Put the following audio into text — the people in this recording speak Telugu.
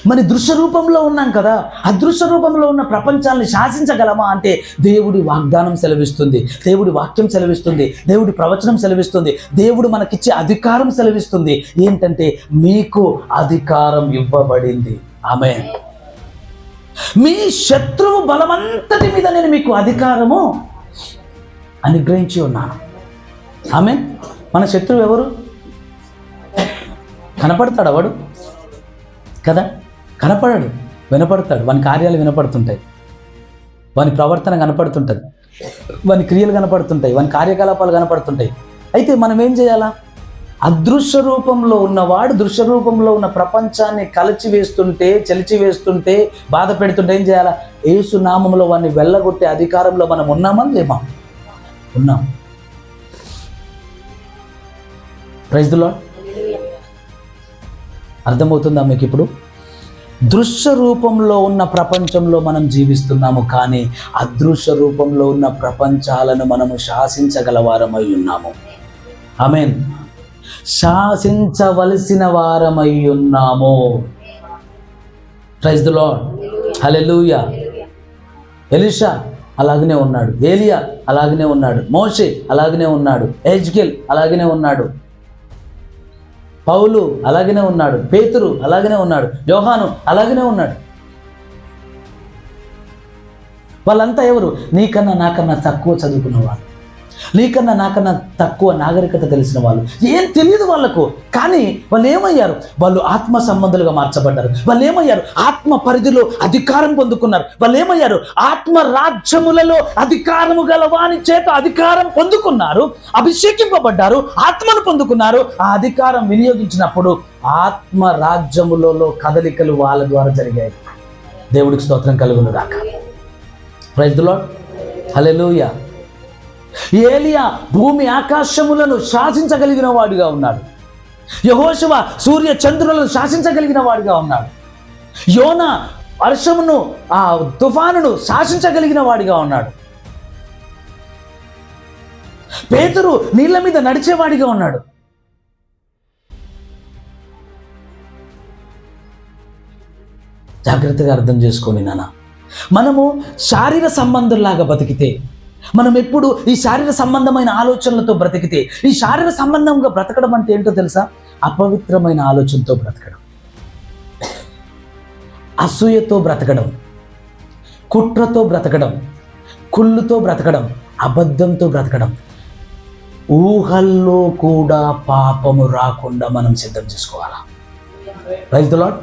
మరి దృశ్య రూపంలో ఉన్నాం కదా, అదృశ్య రూపంలో ఉన్న ప్రపంచాన్ని శాసించగలమా అంటే దేవుడి వాగ్దానం సెలవిస్తుంది, దేవుడి వాక్యం సెలవిస్తుంది, దేవుడి ప్రవచనం సెలవిస్తుంది, దేవుడు మనకిచ్చే అధికారం సెలవిస్తుంది. ఏంటంటే మీకు అధికారం ఇవ్వబడింది. ఆమేన్. మీ శత్రువు బలమంతటి మీద నేను మీకు అధికారము అనుగ్రహించి ఉన్నాను. ఆమేన్. మన శత్రువు ఎవరు? కనపడతాడు వాడు కదా? కనపడడు, వినపడతాడు. వాని కార్యాలు వినపడుతుంటాయి, వాని ప్రవర్తన కనపడుతుంటుంది, వాని క్రియలు కనపడుతుంటాయి, వాని కార్యకలాపాలు కనపడుతుంటాయి. అయితే మనం ఏం చేయాలా? అదృశ్య రూపంలో ఉన్నవాడు దృశ్య రూపంలో ఉన్న ప్రపంచాన్ని చెలిచివేస్తుంటే బాధ పెడుతుంటే ఏం చేయాలా? యేసు నామములో వాడిని వెళ్ళగొట్టే అధికారంలో మనం ఉన్నామా లేమా? ఉన్నాం. Praise the lord. అర్థమవుతుందా మీకు ఇప్పుడు? దృశ్య రూపంలో ఉన్న ప్రపంచంలో మనం జీవిస్తున్నాము, కానీ అదృశ్య రూపంలో ఉన్న ప్రపంచాలను మనము శాసించగల వారమై ఉన్నాము. ఆమేన్. శాసించవలసిన వారమై ఉన్నాము. Praise the lord. Hallelujah. Elisha అలాగనే ఉన్నాడు, ఏలియా అలాగనే ఉన్నాడు, మోషే అలాగనే ఉన్నాడు, ఎజ్కేల్ అలాగనే ఉన్నాడు, పౌలు అలాగనే ఉన్నాడు, పేతురు అలాగనే ఉన్నాడు, యోహాను అలాగనే ఉన్నాడు. వాళ్ళంతా ఎవరు? నీకన్నా నాకన్నా తక్కువ చదువుకున్న వాళ్ళు, నీకన్నా నాకన్నా తక్కువ నాగరికత తెలిసిన వాళ్ళు. ఏం తెలియదు వాళ్ళకు, కానీ వాళ్ళు ఏమయ్యారు? వాళ్ళు ఆత్మ సంబంధులుగా మార్చబడ్డారు. వాళ్ళు ఏమయ్యారు? ఆత్మ పరిధిలో అధికారం పొందుకున్నారు. వాళ్ళు ఏమయ్యారు? ఆత్మ రాజ్యములలో అధికారము గల వాని చేత అధికారం పొందుకున్నారు, అభిషేకింపబడ్డారు, ఆత్మను పొందుకున్నారు. ఆ అధికారం వినియోగించినప్పుడు ఆత్మ రాజ్యములలో కదలికలు వాళ్ళ ద్వారా జరిగాయి. దేవుడికి స్తోత్రం కలుగును గాక. Praise the lord. హల్లెలూయా. ఏలియా భూమి ఆకాశములను శాసించగలిగిన వాడిగా ఉన్నాడు. యెహోషువ సూర్య చంద్రులను శాసించగలిగిన వాడిగా ఉన్నాడు. యోనా వర్షమును ఆ తుఫానును శాసించగలిగిన వాడిగా ఉన్నాడు. పేతురు నీళ్ళ మీద నడిచేవాడిగా ఉన్నాడు. జాగ్రత్తగా అర్థం చేసుకోండి నాన్న. మనము శారీర సంబంధంలాగా బతికితే, మనం ఎప్పుడు ఈ శారీర సంబంధమైన ఆలోచనలతో బ్రతికితే, ఈ శారీర సంబంధంగా బ్రతకడం అంటే ఏంటో తెలుసా? అపవిత్రమైన ఆలోచనతో బ్రతకడం, అసూయతో బ్రతకడం, కుట్రతో బ్రతకడం, కుళ్ళుతో బ్రతకడం, అబద్ధంతో బ్రతకడం. ఊహల్లో కూడా పాపము రాకుండా మనం సిద్ధం చేసుకోవాలా. Praise the lord.